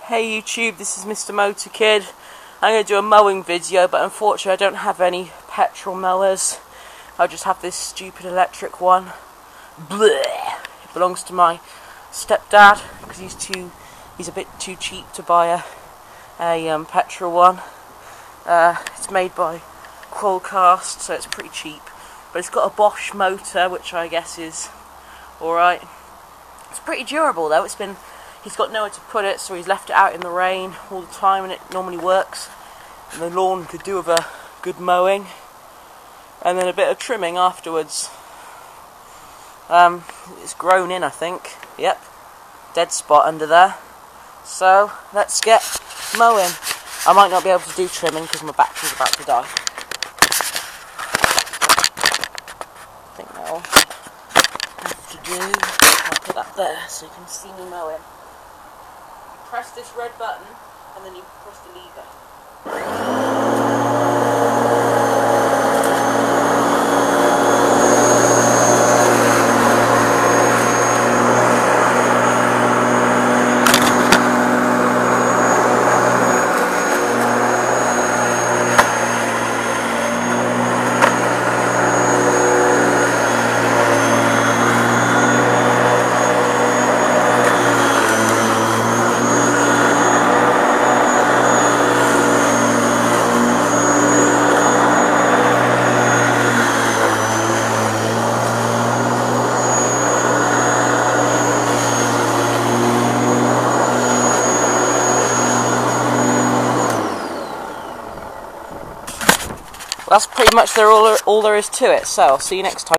Hey YouTube, this is Mr. Motor Kid. I'm going to do a mowing video, but unfortunately I don't have any petrol mowers. I just have this stupid electric one. Blech. It belongs to my stepdad because he's a bit too cheap to buy a petrol one. It's made by Qualcast, so it's pretty cheap. But it's got a Bosch motor, which I guess is alright. It's pretty durable though. He's got nowhere to put it, so he's left it out in the rain all the time, and it normally works. And the lawn could do with a good mowing, and then a bit of trimming afterwards. It's grown in, I think. Yep, dead spot under there. So let's get mowing. I might not be able to do trimming because my battery's about to die. I think that'll have to do. I'll put that there so you can see me mowing. Press this red button and then you press the lever. That's pretty much all there is to it, so I'll see you next time.